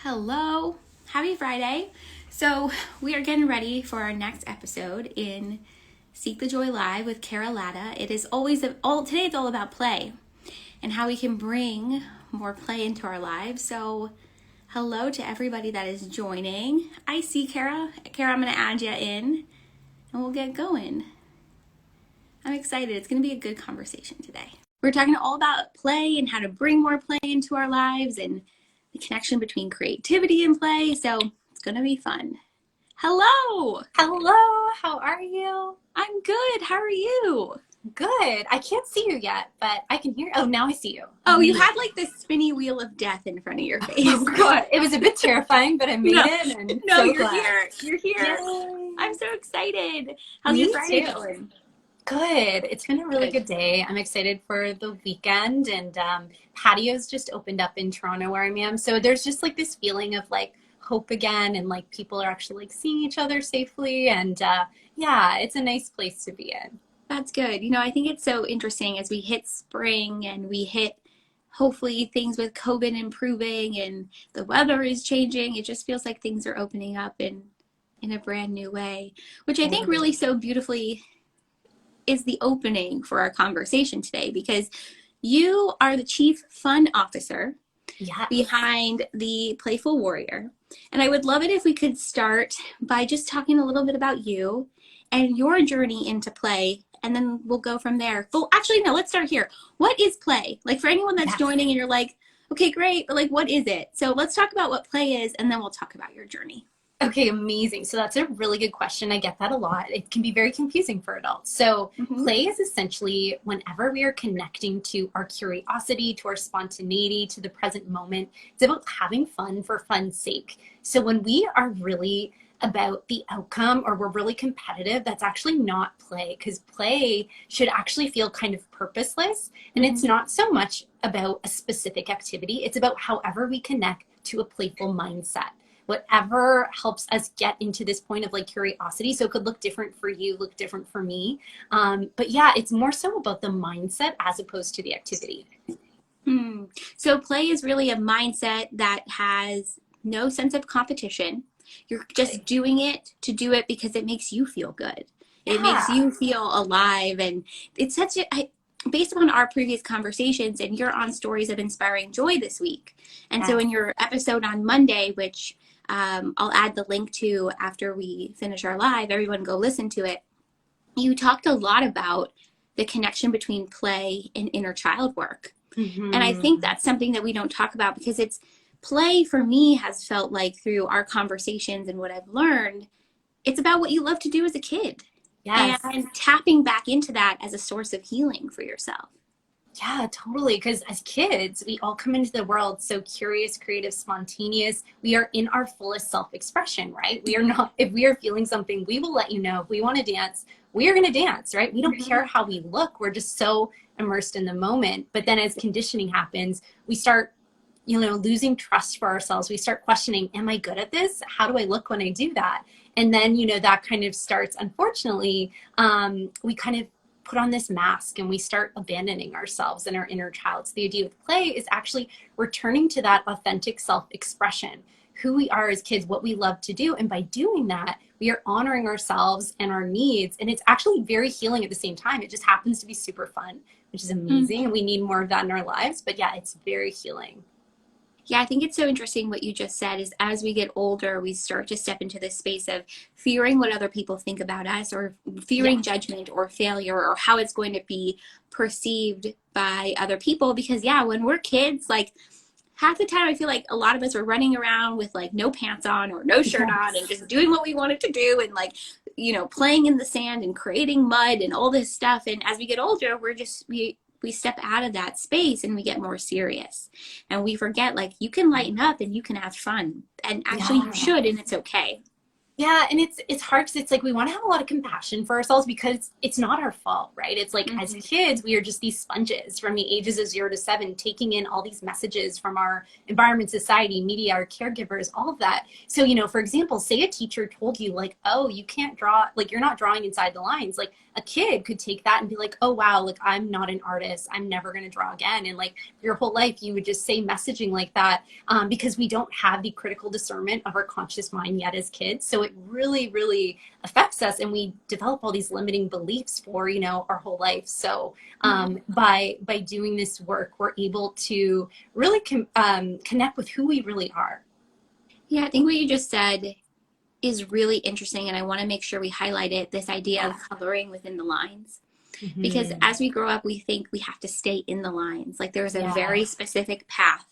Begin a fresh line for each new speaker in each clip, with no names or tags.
Hello, happy Friday. So, we are getting ready for our next episode in Seek the Joy Live with Kara Latta. It is always today it's all about play and how we can bring more play into our lives. So, hello to everybody that is joining. I see Kara. Kara, I'm going to add you in and we'll get going. I'm excited. It's going to be a good conversation today. We're talking all about play and how to bring more play into our lives and the connection between creativity and play. So it's going to be fun. Hello.
Hello, how are you?
I'm good. How are you?
Good. I can't see you yet, but I can hear. Oh, now I see you.
Oh, you had like this spinny wheel of death in front of your face.
Oh, God. It was a bit terrifying, but I made it. And
no,
so
you're
glad.
here. You're here.
Yay.
I'm so excited. How's
Me
your Friday
too.
going?
Good. It's been a really good day. I'm excited for the weekend, and patios just opened up in Toronto where I am. So there's just like this feeling of like hope again, and like people are actually like seeing each other safely. And yeah, it's a nice place to be in.
That's good. I think it's so interesting as we hit spring and we hit hopefully things with COVID improving and the weather is changing. It just feels like things are opening up in a brand new way, which I think really so beautifully is the opening for our conversation today, because you are the chief fun officer behind the Playful Warrior. And I would love it if we could start by just talking a little bit about you and your journey into play, and then we'll go from there. Well, actually, no, let's start here. What is play? Like, for anyone that's joining and you're like, okay, great, but like, what is it? So let's talk about what play is, and then we'll talk about your journey.
Okay, amazing. So that's a really good question. I get that a lot. It can be very confusing for adults. So play is essentially whenever we are connecting to our curiosity, to our spontaneity, to the present moment. It's about having fun for fun's sake. So when we are really about the outcome or we're really competitive, that's actually not play, because play should actually feel kind of purposeless. And it's not so much about a specific activity. It's about however we connect to a playful mindset. Whatever helps us get into this point of like curiosity. So it could look different for you, look different for me. But yeah, it's more so about the mindset as opposed to the activity.
So play is really a mindset that has no sense of competition. You're just doing it to do it because it makes you feel good. It makes you feel alive. And it's based upon our previous conversations, and you're on Stories of Inspiring Joy this week. And so in your episode on Monday, which I'll add the link to after we finish our live, everyone go listen to it. You talked a lot about the connection between play and inner child work. And I think that's something that we don't talk about, because it's play for me has felt like, through our conversations and what I've learned, it's about what you love to do as a kid.
Yes.
And tapping back into that as a source of healing for yourself.
Yeah, totally. Because as kids, we all come into the world so curious, creative, spontaneous. We are in our fullest self-expression, right? We are not, if we are feeling something, we will let you know. If we want to dance, we are going to dance, right? We don't care how we look. We're just so immersed in the moment. But then as conditioning happens, we start, losing trust for ourselves. We start questioning, am I good at this? How do I look when I do that? And then, that kind of starts, unfortunately, we kind of put on this mask and we start abandoning ourselves and our inner child. So the idea with play is actually returning to that authentic self-expression, who we are as kids, what we love to do. And by doing that, we are honoring ourselves and our needs. And it's actually very healing at the same time. It just happens to be super fun, which is amazing. And we need more of that in our lives. But yeah, it's very healing.
Yeah, I think it's so interesting what you just said is, as we get older, we start to step into this space of fearing what other people think about us, or fearing judgment or failure, or how it's going to be perceived by other people. Because when we're kids, like half the time I feel like a lot of us are running around with like no pants on or no shirt on and just doing what we wanted to do, and like, playing in the sand and creating mud and all this stuff. And as we get older, we step out of that space and we get more serious, and we forget, like, you can lighten up and you can have fun, and actually you should, and it's okay.
Yeah, and it's hard because it's like we want to have a lot of compassion for ourselves because it's not our fault, right? It's like as
Mm-hmm.
kids, we are just these sponges from the ages of 0 to 7, taking in all these messages from our environment, society, media, our caregivers, all of that. So, for example, say a teacher told you like, oh, you can't draw, like you're not drawing inside the lines. Like a kid could take that and be like, oh wow, like I'm not an artist. I'm never gonna draw again. And like your whole life, you would just say messaging like that because we don't have the critical discernment of our conscious mind yet as kids. So it really, really affects us, and we develop all these limiting beliefs for our whole life. So
Yeah.
by doing this work, we're able to really connect with who we really are.
Yeah, I think what you just said is really interesting, and I want to make sure we highlight it, this idea of coloring within the lines. Because
Mm-hmm.
as we grow up, we think we have to stay in the lines. Like there's a very
Yes.
specific path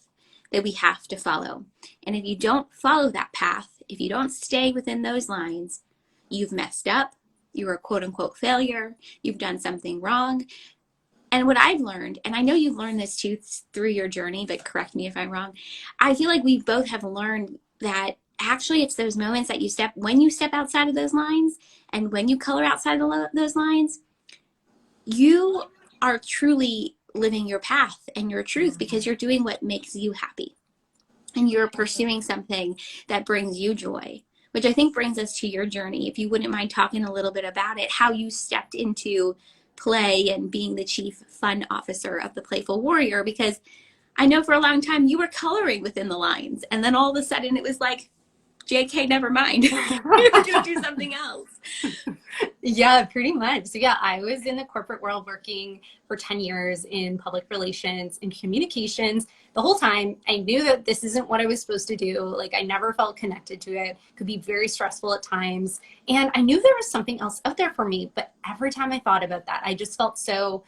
that we have to follow. And if you don't follow that path, if you don't stay within those lines, you've messed up. You're a quote unquote failure. You've done something wrong. And what I've learned, and I know you've learned this too through your journey, but correct me if I'm wrong. I feel like we both have learned that actually it's those moments that when you step outside of those lines and when you color outside of those lines, you are truly living your path and your truth because you're doing what makes you happy and you're pursuing something that brings you joy, which I think brings us to your journey. If you wouldn't mind talking a little bit about it, how you stepped into play and being the chief fun officer of the Playful Warrior, because I know for a long time you were coloring within the lines, and then all of a sudden it was like, JK, never mind. You're going to do something else.
Yeah, pretty much. So yeah, I was in the corporate world working for 10 years in public relations and communications. The whole time I knew that this isn't what I was supposed to do. Like I never felt connected to it. Could be very stressful at times. And I knew there was something else out there for me, but every time I thought about that, I just felt so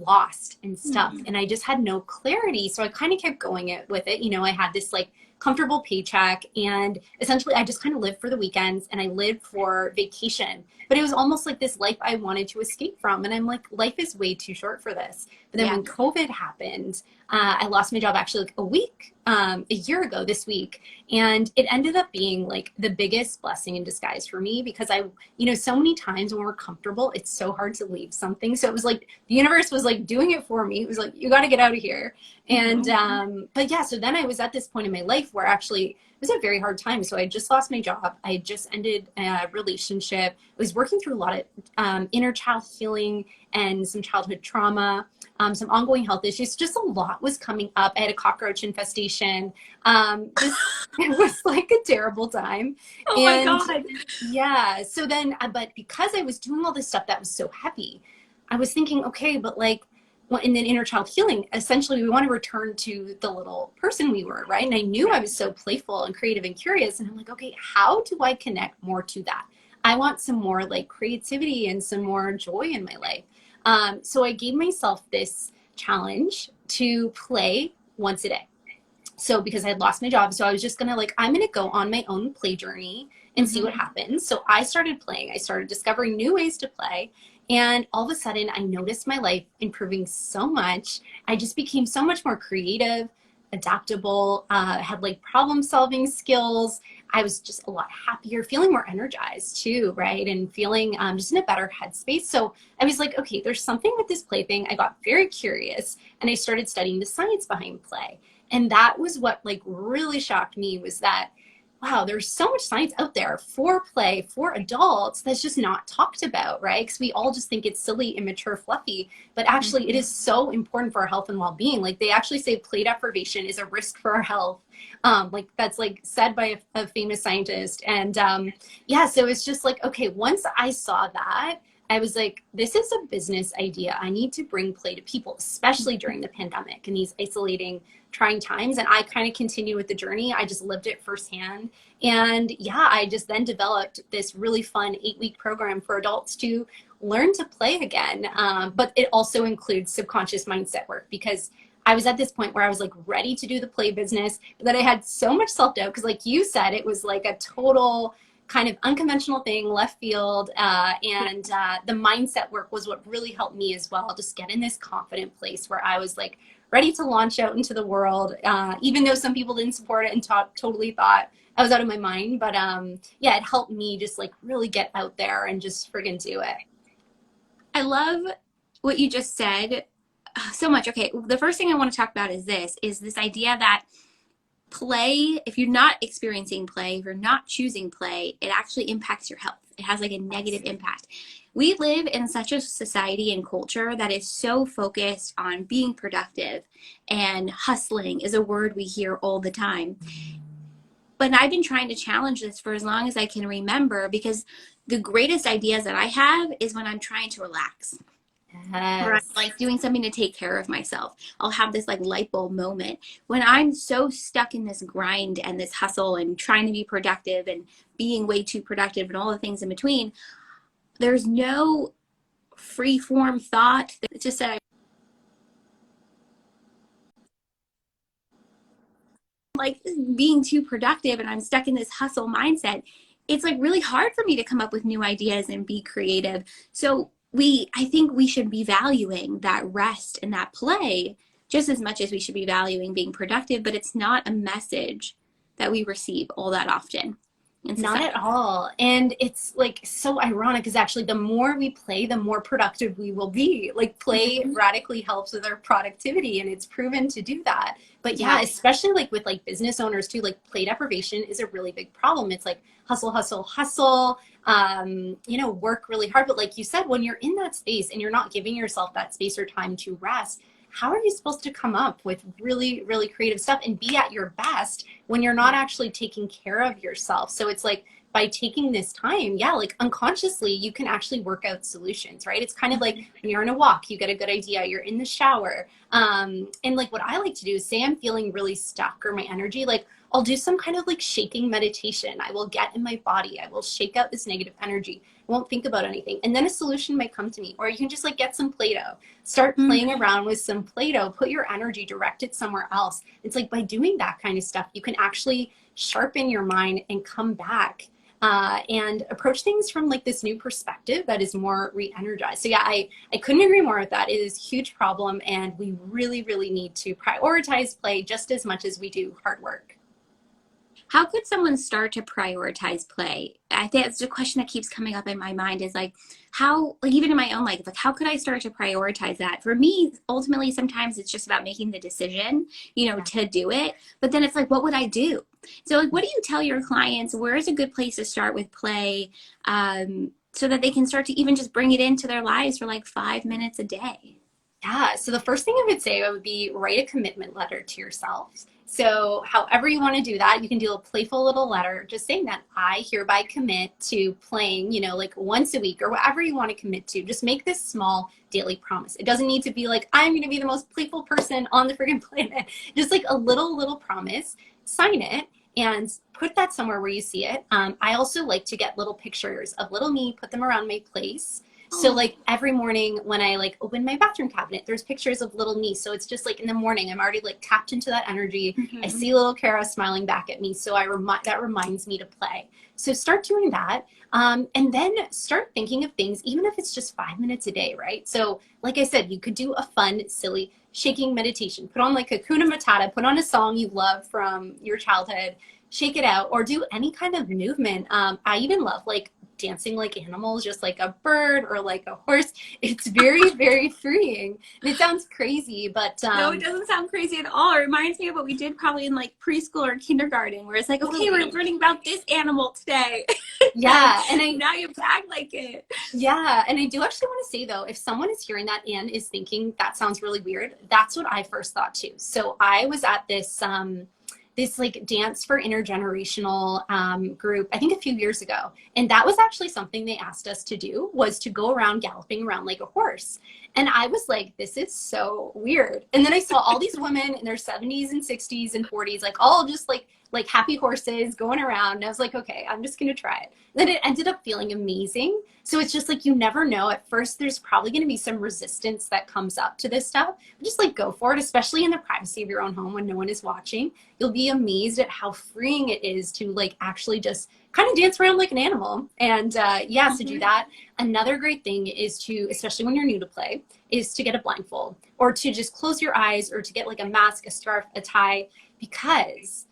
lost and stuck
Mm-hmm.
and I just had no clarity. So I kind of kept going with it. I had this like comfortable paycheck and essentially I just kind of lived for the weekends and I lived for vacation, but it was almost like this life I wanted to escape from. And I'm like, life is way too short for this. But then
Yeah.
when COVID happened, I lost my job actually like a year ago this week. And it ended up being like the biggest blessing in disguise for me because so many times when we're comfortable, it's so hard to leave something. So it was like the universe was like doing it for me. It was like, you got to get out of here. And,
Mm-hmm.
but yeah, so then I was at this point in my life where actually it was a very hard time. So I just lost my job. I just ended a relationship. I was working through a lot of inner child healing and some childhood trauma, some ongoing health issues. Just a lot was coming up. I had a cockroach infestation. Just it was like a terrible time.
Oh my
And
God.
yeah, so then, but because I was doing all this stuff that was so heavy, I was thinking, okay, but like, well, in the inner child healing, essentially, we want to return to the little person we were, right? And I knew
Yeah.
I was so playful and creative and curious. And I'm like, okay, how do I connect more to that? I want some more like creativity and some more joy in my life. So I gave myself this challenge to play once a day. So because I had lost my job, so I was just gonna like, I'm gonna go on my own play journey and see what
Mm-hmm.
happens. So I started playing. I started discovering new ways to play. And all of a sudden, I noticed my life improving so much. I just became so much more creative, adaptable, had like problem solving skills. I was just a lot happier, feeling more energized too, right? And feeling just in a better headspace. So I was like, okay, there's something with this play thing. I got very curious and I started studying the science behind play. And that was what like really shocked me was that wow, there's so much science out there for play for adults that's just not talked about, right? Because we all just think it's silly, immature, fluffy, but actually it
Mm-hmm.
is so important for our health and well-being. Like they actually say play deprivation is a risk for our health. Like that's like said by a famous scientist. And yeah, so it's just like, okay, once I saw that, I was like, this is a business idea. I need to bring play to people, especially during the pandemic and these isolating, trying times. And I kind of continue with the journey. I just lived it firsthand. And yeah, I just then developed this really fun 8-week program for adults to learn to play again. But it also includes subconscious mindset work because I was at this point where I was like ready to do the play business, but then I had so much self doubt because, like you said, it was like a total kind of unconventional thing, left field. And the mindset work was what really helped me as well, just get in this confident place where I was like ready to launch out into the world, even though some people didn't support it and totally thought I was out of my mind. But yeah, it helped me just like really get out there and just friggin' do it.
I love what you just said so much. Okay, the first thing I want to talk about is this idea that play, if you're not experiencing play, if you're not choosing play, it actually impacts your health. It has like a negative impact. We live in such a society and culture that is so focused on being productive, and hustling is a word we hear all the time. But I've been trying to challenge this for as long as I can remember, because the greatest ideas that I have is when I'm trying to relax, or I'm
Yes.
like doing something to take care of myself. I'll have this like light bulb moment. When I'm so stuck in this grind and this hustle and trying to be productive and being way too productive and all the things in between, there's no free form thought. It's just that like being too productive and I'm stuck in this hustle mindset. It's like really hard for me to come up with new ideas and be creative. So I think we should be valuing that rest and that play just as much as we should be valuing being productive, but it's not a message that we receive all that often in
Not at
society.
all. And it's like so ironic because actually, the more we play, the more productive we will be. Like, play
Mm-hmm.
radically helps with our productivity, and it's proven to do that. But yeah,
Yeah.
especially like with like business owners too, like play deprivation is a really big problem. It's like hustle, hustle, hustle, work really hard. But like you said, when you're in that space and you're not giving yourself that space or time to rest, how are you supposed to come up with really, really creative stuff and be at your best when you're not actually taking care of yourself? So it's like by taking this time, yeah, like unconsciously, you can actually work out solutions, right? It's kind of like when you're on a walk, you get a good idea, you're in the shower. And like what I like to do is say I'm feeling really stuck or my energy, like I'll do some kind of like shaking meditation. I will get in my body, I will shake out this negative energy. I won't think about anything. And then a solution might come to me. Or you can just like get some Play-Doh, start playing
Mm-hmm.
around with some Play-Doh, put your energy, direct it somewhere else. It's like by doing that kind of stuff, you can actually sharpen your mind and come back and approach things from like this new perspective that is more re-energized. So yeah, I couldn't agree more with that. It is a huge problem, and we really, really need to prioritize play just as much as we do hard work.
How could someone start to prioritize play? I think it's a question that keeps coming up in my mind, is like how, like even in my own life, like how could I start to prioritize that? For me, ultimately, sometimes it's just about making the decision,
Yeah.
to do it. But then it's like, what would I do? So like, what do you tell your clients? Where is a good place to start with play, so that they can start to even just bring it into their lives for like 5 minutes a day?
Yeah. So the first thing I would say would be write a commitment letter to yourself. So however you want to do that, you can do a playful little letter just saying that I hereby commit to playing, like once a week or whatever you want to commit to. Just make this small daily promise. It doesn't need to be like, I'm going to be the most playful person on the freaking planet. Just like a little promise, sign it and put that somewhere where you see it. I also like to get little pictures of little me, put them around my place. So
Oh.
like every morning when I like open my bathroom cabinet, there's pictures of little me. So it's just like in the morning, I'm already like tapped into that energy. I
Mm-hmm.
see little Kara smiling back at me. So that reminds me to play. So start doing that. And then start thinking of things, even if it's just 5 minutes a day, right? So like I said, you could do a fun, silly shaking meditation. Put on like a Kuna Matata, put on a song you love from your childhood, shake it out, or do any kind of movement. I even love like dancing like animals, just like a bird or like a horse. It's very, very freeing. And it sounds crazy, but
No, it doesn't sound crazy at all. It reminds me of what we did probably in like preschool or kindergarten, where it's like, okay, we're
totally.
learning about this animal today. And
Yeah.
now you act like it.
And I do actually want to say though, if someone is hearing that and is thinking that sounds really weird, that's what I first thought too. So I was at this like dance for intergenerational group, I think a few years ago. And that was actually something they asked us to do, was to go around galloping around like a horse. And I was like, this is so weird. And then I saw all these women in their 70s and 60s and 40s, like all just like like happy horses going around. And I was like, okay, I'm just going to try it. Then it ended up feeling amazing. So it's just like, you never know. At first, there's probably going to be some resistance that comes up to this stuff. But just like go for it, especially in the privacy of your own home when no one is watching. You'll be amazed at how freeing it is to like actually just kind of dance around like an animal. And yeah, so do that. Another great thing is to, especially when you're new to play, is to get a blindfold or to just close your eyes or to get like a mask, a scarf, a tie, because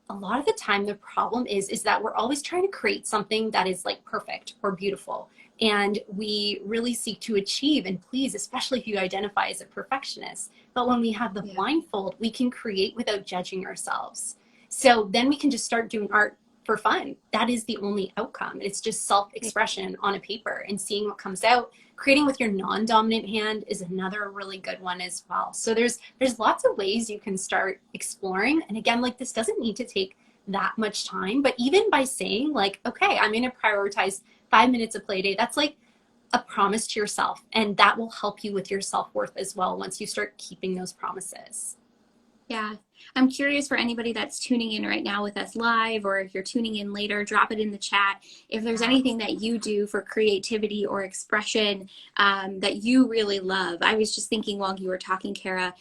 a lot of the time the problem is that we're always trying to create something that is like perfect or beautiful, and we really seek to achieve and please, especially if you identify as a perfectionist. But when we have the
Yeah.
blindfold, we can create without judging ourselves. So then we can just start doing art for fun. That is the only outcome. It's just self-expression on a paper and seeing what comes out. Creating with your non-dominant hand is another really good one as well. So there's lots of ways you can start exploring. And again, like this doesn't need to take that much time, but even by saying like, okay, I'm going to prioritize 5 minutes of play day, that's like a promise to yourself. And that will help you with your self-worth as well once you start keeping those promises.
Yeah. I'm curious for anybody that's tuning in right now with us live, or if you're tuning in later, drop it in the chat. If there's anything that you do for creativity or expression that you really love. I was just thinking while you were talking, Kara,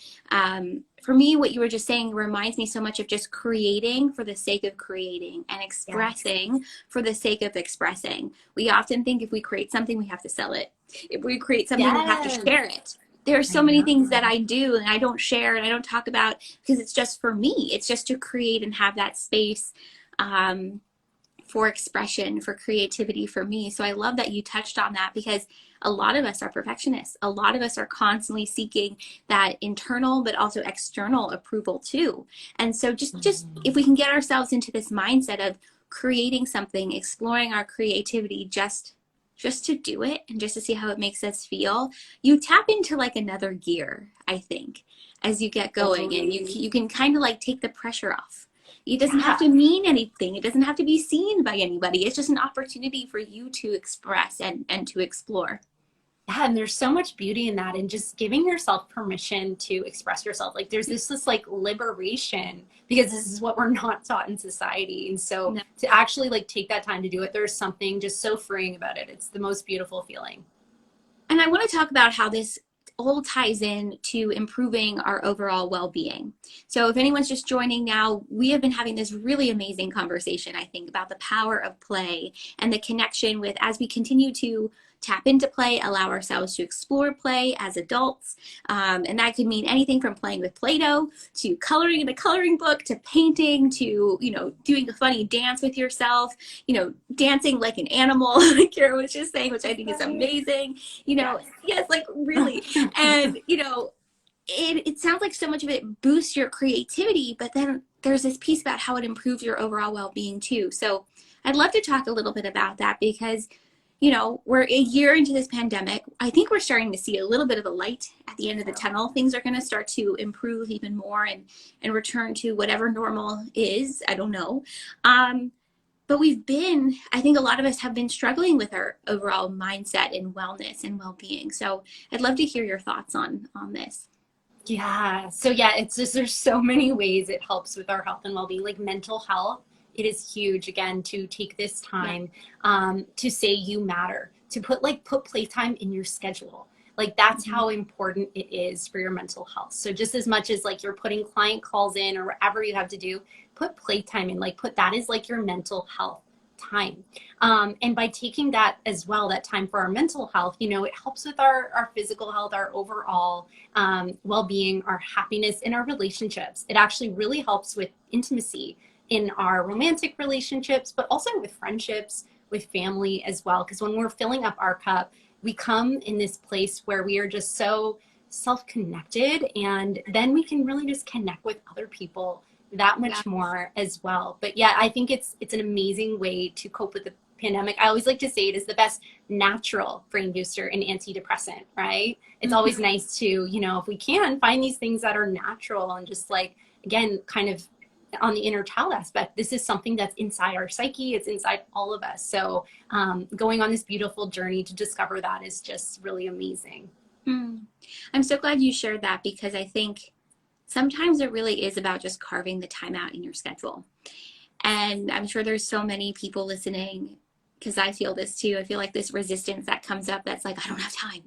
for me, what you were just saying reminds me so much of just creating for the sake of creating and
Yes.
expressing for the sake of expressing. We often think if we create something, we have to sell it. If we create something, we have to
Yes.
share it. There are
I
so many things that
know.
I do and I don't share and I don't talk about because it's just for me. It's just to create and have that space um, for expression, for creativity for me. So I love that you touched on that because a lot of us are perfectionists. A lot of us are constantly seeking that internal but also external approval too. And so just if we can get ourselves into this mindset of creating something, exploring our creativity just to do it and just to see how it makes us feel, you tap into like another gear, I think, as you get going, and
Totally.
you can kind of like take the pressure off. It doesn't have
Yeah.
to mean anything. It doesn't have to be seen by anybody. It's just an opportunity for you to express and to explore.
Yeah, and there's so much beauty in that, and just giving yourself permission to express yourself. Like there's this like liberation, because this is what we're not taught in society. And so
No.
to actually like take that time to do it, there's something just so freeing about it. It's the most beautiful feeling.
And I want to talk about how this all ties in to improving our overall well-being. So if anyone's just joining now, we have been having this really amazing conversation, I think, about the power of play and the connection with, as we continue to tap into play, allow ourselves to explore play as adults. And that could mean anything from playing with Play-Doh to coloring in a coloring book to painting to, doing a funny dance with yourself, dancing like an animal, like Kara was just saying, which I think is amazing.
Yes.
Yes, like really. And, it sounds like so much of it boosts your creativity, but then there's this piece about how it improves your overall well-being too. So I'd love to talk a little bit about that because, we're a year into this pandemic. I think we're starting to see a little bit of a light at the end of the tunnel. Things are going to start to improve even more and return to whatever normal is. I don't know. But I think a lot of us have been struggling with our overall mindset and wellness and well-being. So I'd love to hear your thoughts on this.
Yeah. So yeah, it's just there's so many ways it helps with our health and well-being, like mental health. It is huge again to take this
Yeah.
time to say you matter, to put playtime in your schedule. Like that's
Mhm.
how important it is for your mental health. So just as much as like you're putting client calls in or whatever you have to do, put playtime in. Like put that as like your mental health time. And by taking that as well, that time for our mental health, it helps with our physical health, our overall well-being, our happiness in our relationships. It actually really helps with intimacy in our romantic relationships, but also with friendships, with family as well. Because when we're filling up our cup, we come in this place where we are just so self-connected, and then we can really just connect with other people that
Yeah.
much more as well. But yeah, I think it's an amazing way to cope with the pandemic. I always like to say it is the best natural brain booster and antidepressant, right? It's always
Mhm.
nice to, if we can find these things that are natural and just like, again, kind of on the inner child aspect, this is something that's inside our psyche. It's inside all of us. So going on this beautiful journey to discover that is just really amazing.
Mm. I'm so glad you shared that because I think sometimes it really is about just carving the time out in your schedule. And I'm sure there's so many people listening, because I feel this too. I feel like this resistance that comes up that's like, I don't have time.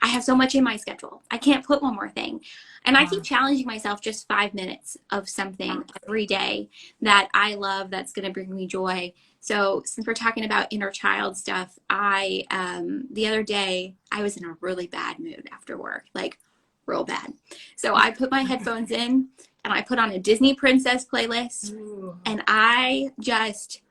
I have so much in my schedule. I can't put one more thing. And I keep
Yeah.
challenging myself just 5 minutes of something every day that I love that's going to bring me joy. So since we're talking about inner child stuff, the other day I was in a really bad mood after work, like real bad. So I put my headphones in and I put on a Disney princess playlist
Ooh.
and I just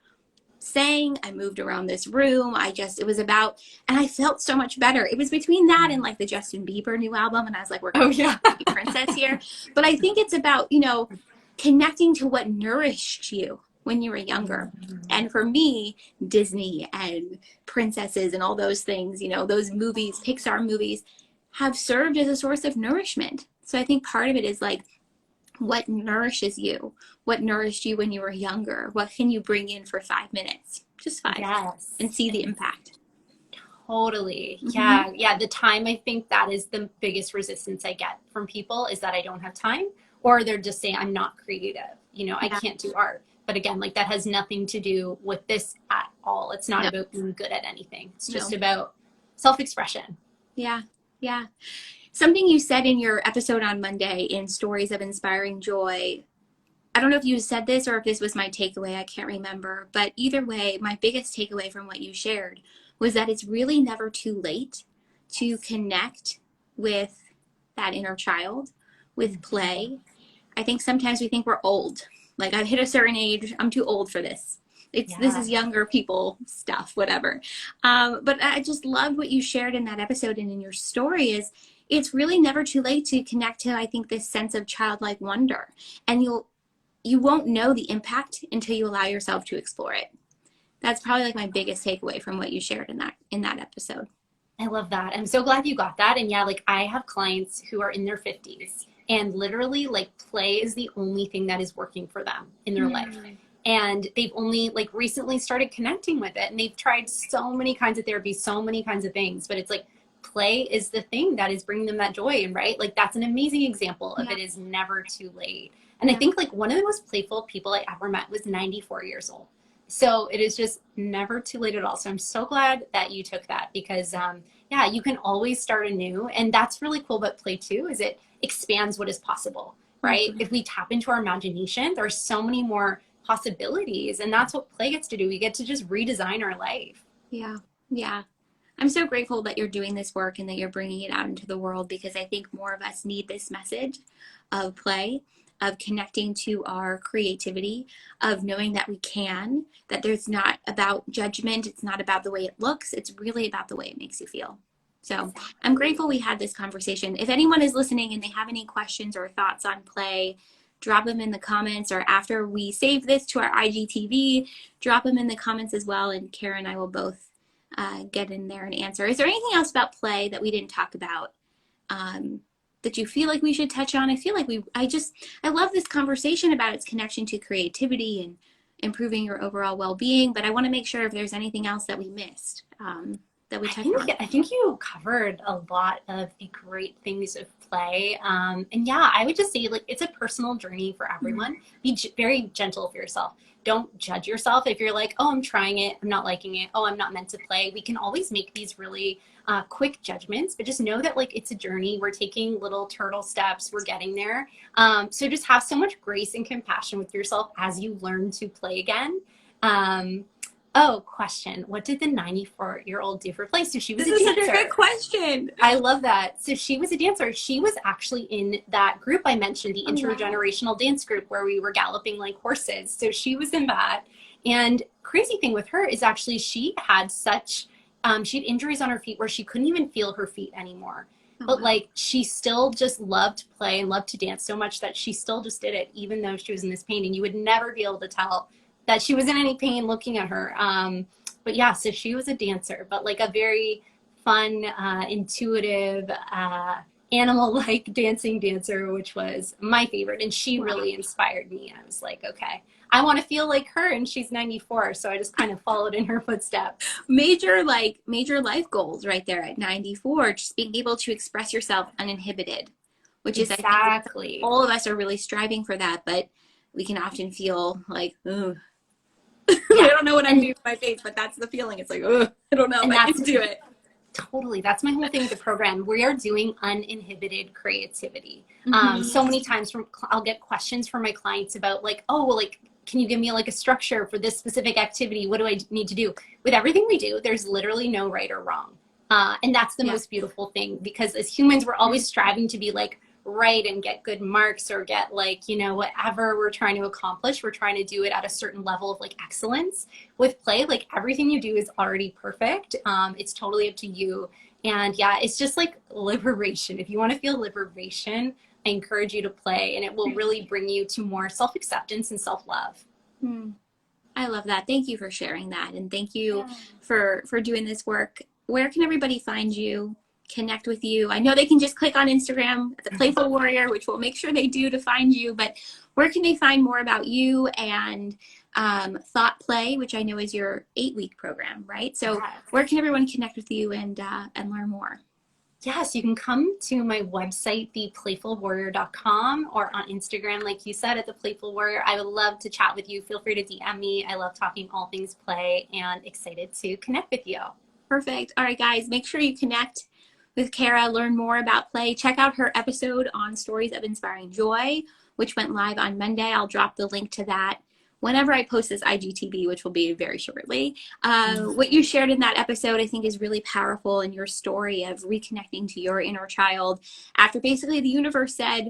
sang. I moved around this room. It was about, and I felt so much better. It was between that and like the Justin Bieber new album. And I was like, we're going
Oh
to
yeah.
be princess here. But I think it's about, connecting to what nourished you when you were younger. And for me, Disney and princesses and all those things, those movies, Pixar movies have served as a source of nourishment. So I think part of it is like, what nourishes you? What nourished you when you were younger? What can you bring in for 5 minutes? Just five,
Yes.
and see the
And
impact.
totally.
Mm-hmm.
Yeah. Yeah. The time, I think that is the biggest resistance I get from people is that I don't have time, or they're just saying I'm not creative. I
Yeah.
can't do art. But again, like that has nothing to do with this at all. It's not
No,
about being good at anything. It's just
no.
about self-expression.
Yeah. Yeah. Something you said in your episode on Monday in Stories of Inspiring Joy. I don't know if you said this or if this was my takeaway. I can't remember. But either way, my biggest takeaway from what you shared was that it's really never too late to connect with that inner child, with play. I think sometimes we think we're old. Like I've hit a certain age, I'm too old for this. This
Yeah.
is younger people stuff, whatever. But I just loved what you shared in that episode and in your story is it's really never too late to connect to, I think, this sense of childlike wonder. And you won't know the impact until you allow yourself to explore it. That's probably like my biggest takeaway from what you shared in that episode.
I love that. I'm so glad you got that. And yeah, like I have clients who are in their 50s and literally like play is the only thing that is working for them in their life.
Mm.
And they've only like recently started connecting with it and they've tried so many kinds of therapy, so many kinds of things, but it's like play is the thing that is bringing them that joy. And right, like that's an amazing example of
Yeah,
it is never too late. And I
yeah,
think like one of the most playful people I ever met was 94 years old. So it is just never too late at all. So I'm so glad that you took that because yeah, you can always start anew. And that's really cool about play too, is it expands what is possible, right?
mm-hmm.
If we tap into our imagination, there's so many more possibilities. And that's what play gets to do. We get to just redesign our life.
Yeah, yeah. I'm so grateful that you're doing this work and that you're bringing it out into the world because I think more of us need this message of play, of connecting to our creativity, of knowing that we can, that there's not about judgment, it's not about the way it looks, it's really about the way it makes you feel. So I'm
Exactly.
grateful we had this conversation. If anyone is listening and they have any questions or thoughts on play, drop them in the comments or after we save this to our IGTV, drop them in the comments as well. And Kara and I will both get in there and answer. Is there anything else about play that we didn't talk about um, that you feel like we should touch on? I feel like I love this conversation about its connection to creativity and improving your overall well-being, but I want to make sure if there's anything else that we missed that we touched on.
I think you covered a lot of the great things of play. And yeah, I would just say like it's a personal journey for everyone. Be very gentle with yourself. Don't judge yourself if you're like, oh, I'm trying it, I'm not liking it, oh, I'm not meant to play. We can always make these really quick judgments, but just know that like it's a journey. We're taking little turtle steps. We're getting there. So just have so much grace and compassion with yourself as you learn to play again. Um, Oh, question. What did the 94-year-old do for play? So she was
This
a
is such a good
dancer.
question.
I love that. So she was a dancer. She was actually in that group I mentioned, the
Oh, wow.
intergenerational dance group where we were galloping like horses. So she was in that. And crazy thing with her is actually she had injuries on her feet where she couldn't even feel her feet anymore.
Oh,
But
wow.
like she still just loved play and loved to dance so much that she still just did it, even though she was in this pain. And you would never be able to tell that she was in any pain looking at her. But yeah, so she was a dancer, but like a very fun, intuitive, animal-like dancing dancer, which was my favorite. And she
Wow.
really inspired me. I was like, okay, I want to feel like her. And she's 94. So I just kind of followed in her footsteps.
Major life goals right there at 94, just being able to express yourself uninhibited which is, I think,
Exactly.
all of us are really striving for that, but we can often feel like, oh, I
Yeah.
don't know what I'm
And
doing with my face, but that's the feeling. It's like, oh, I don't know if
and
I
that's
can do it.
totally, that's my whole thing with the program. We are doing uninhibited creativity.
Mm-hmm.
So many times I'll get questions from my clients about like, oh, well, like, can you give me like a structure for this specific activity? What do I need to do? With everything we do, there's literally no right or wrong. And that's the
Yeah.
most beautiful thing, because as humans, we're always striving to be like right and get good marks or get like, you know, whatever we're trying to accomplish, we're trying to do it at a certain level of like excellence. With play, like everything you do is already perfect. It's totally up to you. And yeah, it's just like liberation. If you want to feel liberation, I encourage you to play, and it will really bring you to more self acceptance and self love.
Hmm. I love that. Thank you for sharing that. And thank you
Yeah.
for doing this work. Where can everybody find you, connect with you? I know they can just click on Instagram at the Playful Warrior, which we'll make sure they do to find you, but where can they find more about you and Thought Play, which I know is your 8-week program, right? So where
Yes.
can everyone connect with you and learn more?
Yes, you can come to my website, theplayfulwarrior.com, or on Instagram, like you said, at the Playful Warrior. I would love to chat with you. Feel free to DM me. I love talking all things play and excited to connect with you.
Perfect. All right, guys, make sure you connect with Kara, learn more about play. Check out her episode on Stories of Inspiring Joy, which went live on Monday. I'll drop the link to that whenever I post this IGTV, which will be very shortly. What you shared in that episode, I think, is really powerful in your story of reconnecting to your inner child after basically the universe said,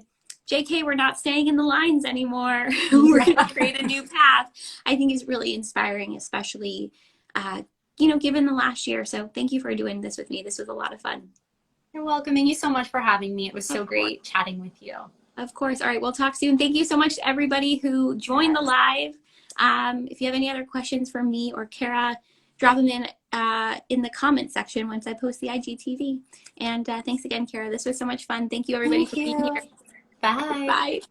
JK, we're not staying in the lines anymore. We're going to create a new path. I think is really inspiring, especially uh, given the last year. So thank you for doing this with me. This was a lot of fun.
You're welcome. Thank you so much for having me. It was so
Of course.
great chatting with you.
Of course. All right. We'll talk soon. Thank you so much to everybody who joined the
Yes.
live. If you have any other questions for me or Kara, drop them in the comment section once I post the IGTV. And thanks again, Kara. This was so much fun. Thank you, everybody,
Thank
for being
you.
here.
Bye.
Bye.